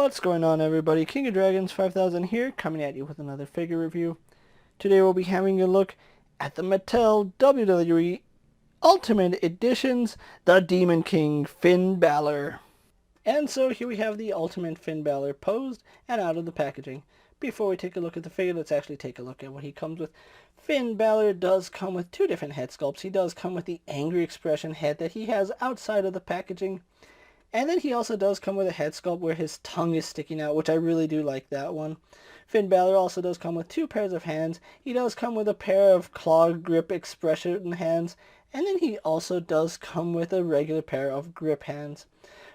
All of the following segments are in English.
What's going on, everybody? King of Dragons 5000 here, coming at you with another figure review. Today we'll be having a look at the Mattel WWE Ultimate Editions, the Demon King Finn Balor. And so here we have the Ultimate Finn Balor posed and out of the packaging. Before we take a look at the figure, let's actually take a look at what he comes with. Finn Balor does come with two different head sculpts. He does come with the angry expression head that he has outside of the packaging. And then he also does come with a head sculpt where his tongue is sticking out, which I really do like that one. Finn Balor also does come with two pairs of hands. He does come with a pair of claw grip expression hands. And then he also does come with a regular pair of grip hands.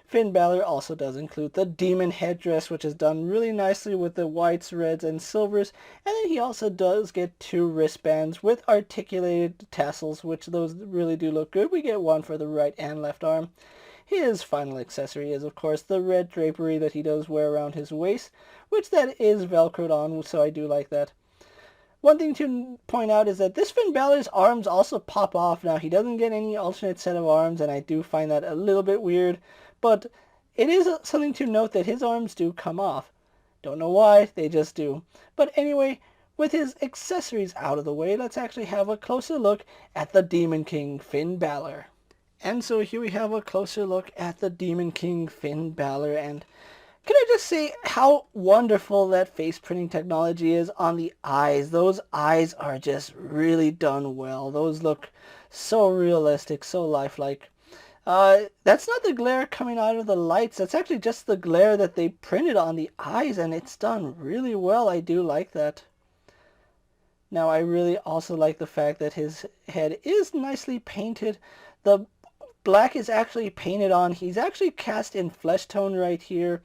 Finn Balor also does include the demon headdress, which is done really nicely with the whites, reds, and silvers. And then he also does get two wristbands with articulated tassels, which those really do look good. We get one for the right and left arm. His final accessory is, of course, the red drapery that he does wear around his waist, which that is velcroed on, so I do like that. One thing to point out is that this Finn Balor's arms also pop off. Now, he doesn't get any alternate set of arms, and I do find that a little bit weird, but it is something to note that his arms do come off. Don't know why, they just do. But anyway, with his accessories out of the way, let's actually have a closer look at the Demon King Finn Balor. And so here we have a closer look at the Demon King Finn Balor, and can I just say how wonderful that face printing technology is on the eyes. Those eyes are just really done well. Those look so realistic, so lifelike. That's not the glare coming out of the lights. That's actually just the glare that they printed on the eyes, and it's done really well. I do like that. Now, I really also like the fact that his head is nicely painted. The black is actually painted on. He's actually cast in flesh tone right here.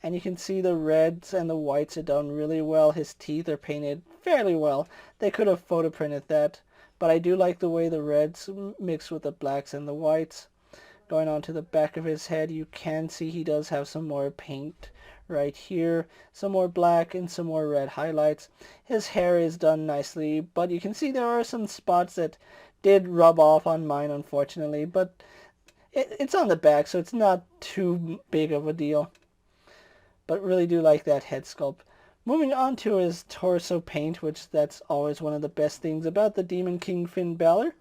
And you can see the reds and the whites are done really well. His teeth are painted fairly well. They could have photo printed that. But I do like the way the reds mix with the blacks and the whites. Going on to the back of his head, you can see he does have some more paint right here. Some more black and some more red highlights. His hair is done nicely. But you can see there are some spots that did rub off on mine, unfortunately. But it's on the back, so it's not too big of a deal. But really do like that head sculpt. Moving on to his torso paint, which that's always one of the best things about the Demon King Finn Balor.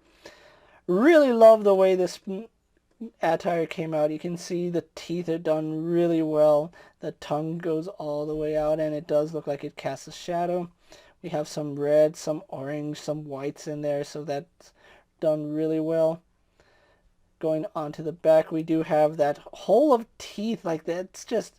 Really love the way this attire came out. You can see the teeth are done really well. The tongue goes all the way out, and it does look like it casts a shadow. We have some red, some orange, some whites in there, so that's done really well. Going on to the back, we do have that hole of teeth. Like, that's just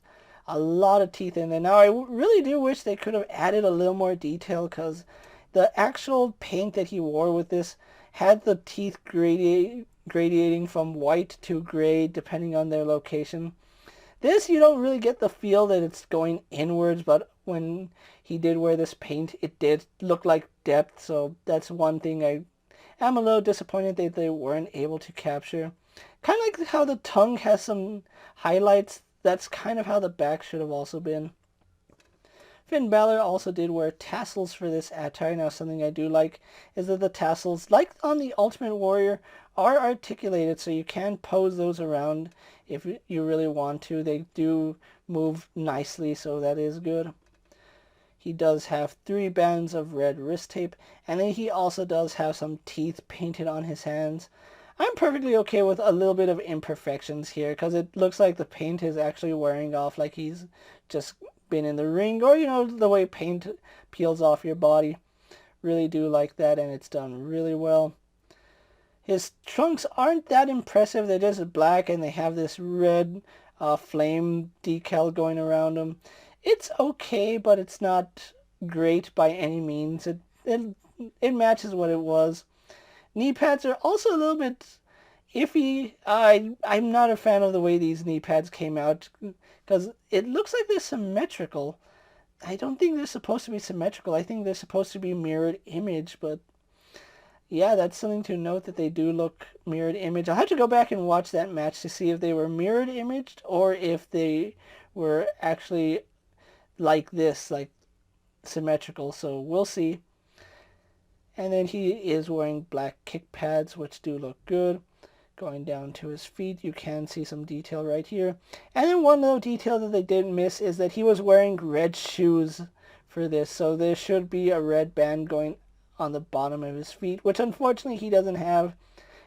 a lot of teeth in there. Now, I really do wish they could have added a little more detail, because the actual paint that he wore with this had the teeth gradiating from white to gray depending on their location. This, you don't really get the feel that it's going inwards, but when he did wear this paint, it did look like depth, so that's one thing I'm a little disappointed that they weren't able to capture. Kind of like how the tongue has some highlights. That's kind of how the back should have also been. Finn Balor also did wear tassels for this attire. Now, something I do like is that the tassels, like on the Ultimate Warrior, are articulated, so you can pose those around if you really want to. They do move nicely, so that is good. He does have 3 bands of red wrist tape, and then he also does have some teeth painted on his hands. I'm perfectly okay with a little bit of imperfections here, because it looks like the paint is actually wearing off, like he's just been in the ring, or, you know, the way paint peels off your body. Really do like that, and it's done really well. His trunks aren't that impressive. They're just black, and they have this red flame decal going around them. It's okay, but it's not great by any means. It matches what it was. Knee pads are also a little bit iffy. I'm not a fan of the way these knee pads came out, because it looks like they're symmetrical. I don't think they're supposed to be symmetrical. I think they're supposed to be mirrored image, but yeah, that's something to note, that they do look mirrored image. I'll have to go back and watch that match to see if they were mirrored imaged or if they were actually like this, like symmetrical, so we'll see. And then he is wearing black kick pads, which do look good. Going down to his feet, you can see some detail right here. And then one little detail that they didn't miss is that he was wearing red shoes for this. So there should be a red band going on the bottom of his feet, which unfortunately he doesn't have.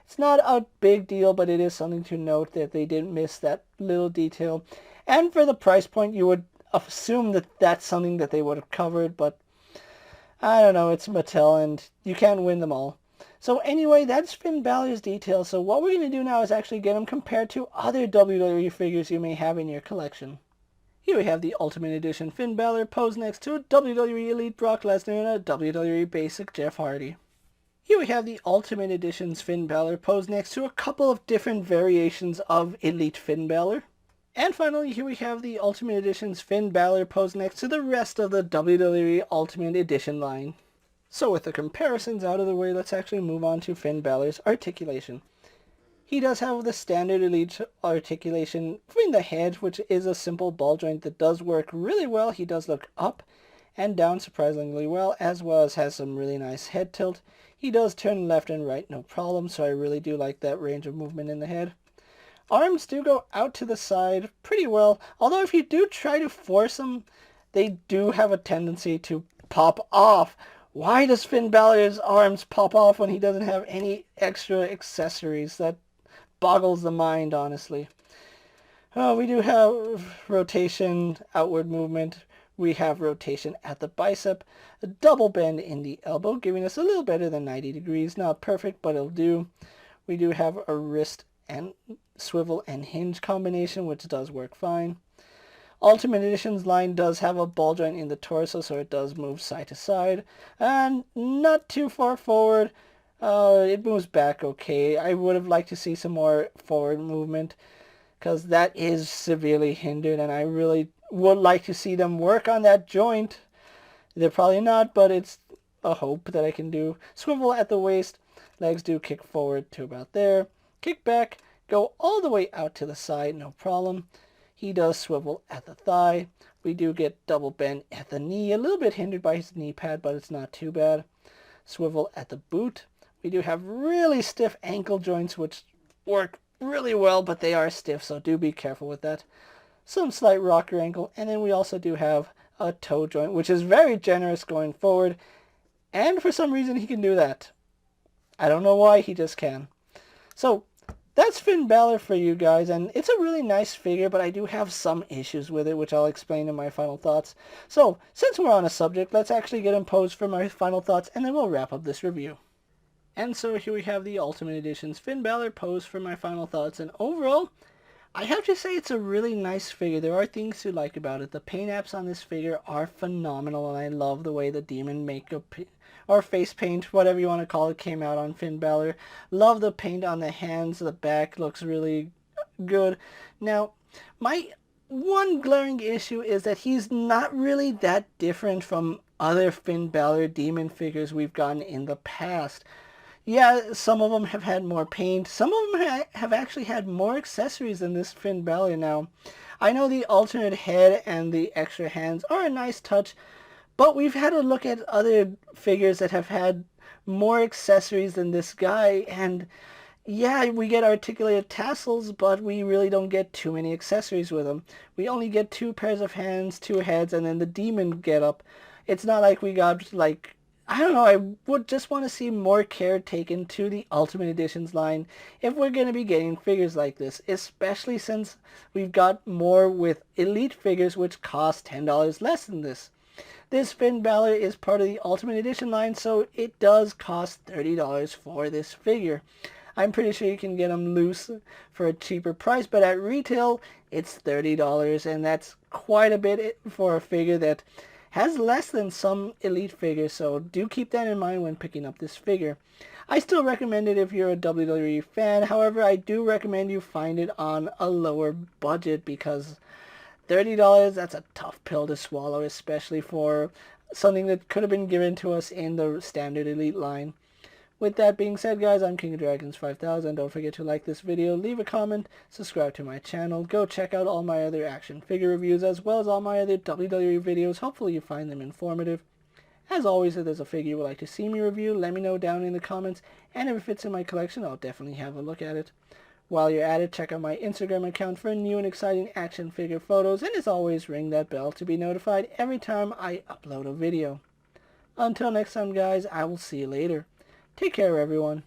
It's not a big deal, but it is something to note that they didn't miss that little detail. And for the price point, you would assume that that's something that they would have covered, but I don't know, it's Mattel and you can't win them all. So anyway, that's Finn Balor's details. So what we're going to do now is actually get them compared to other WWE figures you may have in your collection. Here we have the Ultimate Edition Finn Balor posed next to a WWE Elite Brock Lesnar and a WWE Basic Jeff Hardy. Here we have the Ultimate Edition's Finn Balor posed next to a couple of different variations of Elite Finn Balor. And finally, here we have the Ultimate Edition's Finn Balor posed next to the rest of the WWE Ultimate Edition line. So with the comparisons out of the way, let's actually move on to Finn Balor's articulation. He does have the standard Elite articulation in the head, which is a simple ball joint that does work really well. He does look up and down surprisingly well as has some really nice head tilt. He does turn left and right no problem, so I really do like that range of movement in the head. Arms do go out to the side pretty well, although if you do try to force them, they do have a tendency to pop off. Why does Finn Balor's arms pop off when he doesn't have any extra accessories? That boggles the mind, honestly. We do have rotation, outward movement. We have rotation at the bicep, a double bend in the elbow, giving us a little better than 90 degrees. Not perfect, but it'll do. We do have a wrist and swivel and hinge combination, which does work fine. Ultimate Edition's line does have a ball joint in the torso, so it does move side to side. And not too far forward. It moves back okay. I would have liked to see some more forward movement, because that is severely hindered, and I really would like to see them work on that joint. They're probably not, but it's a hope that I can do. Swivel at the waist. Legs do kick forward to about there. Kick back. Go all the way out to the side, no problem. He does swivel at the thigh. We do get double bend at the knee. A little bit hindered by his knee pad, but it's not too bad. Swivel at the boot. We do have really stiff ankle joints, which work really well, but they are stiff, so do be careful with that. Some slight rocker ankle, and then we also do have a toe joint, which is very generous going forward, and for some reason he can do that. I don't know why, he just can. So that's Finn Balor for you guys, and it's a really nice figure, but I do have some issues with it, which I'll explain in my final thoughts. So, since we're on a subject, let's actually get him posed for my final thoughts, and then we'll wrap up this review. And so here we have the Ultimate Edition's Finn Balor posed for my final thoughts, and overall, I have to say it's a really nice figure. There are things to like about it. The paint apps on this figure are phenomenal, and I love the way the demon makeup or face paint, whatever you want to call it, came out on Finn Balor. Love the paint on the hands. The back looks really good. Now, my one glaring issue is that he's not really that different from other Finn Balor demon figures we've gotten in the past. Yeah, some of them have had more paint. Some of them have actually had more accessories than this Finn Balor now. I know the alternate head and the extra hands are a nice touch, but we've had to look at other figures that have had more accessories than this guy, and yeah, we get articulated tassels, but we really don't get too many accessories with them. We only get 2 pairs of hands, 2 heads, and then the demon getup. It's not like we got, like, I don't know, I would just want to see more care taken to the Ultimate Editions line if we're going to be getting figures like this, especially since we've got more with Elite figures which cost $10 less than this. This Finn Balor is part of the Ultimate Edition line, so it does cost $30 for this figure. I'm pretty sure you can get them loose for a cheaper price, but at retail, it's $30, and that's quite a bit for a figure that has less than some Elite figures, so do keep that in mind when picking up this figure. I still recommend it if you're a WWE fan. However, I do recommend you find it on a lower budget, because $30, that's a tough pill to swallow, especially for something that could have been given to us in the standard Elite line. With that being said, guys, I'm KingofDragons 5000. Don't forget to like this video, leave a comment, subscribe to my channel. Go check out all my other action figure reviews as well as all my other WWE videos. Hopefully you find them informative. As always, if there's a figure you would like to see me review, let me know down in the comments, and if it fits in my collection, I'll definitely have a look at it. While you're at it, check out my Instagram account for new and exciting action figure photos, and as always, ring that bell to be notified every time I upload a video. Until next time, guys, I will see you later. Take care, everyone.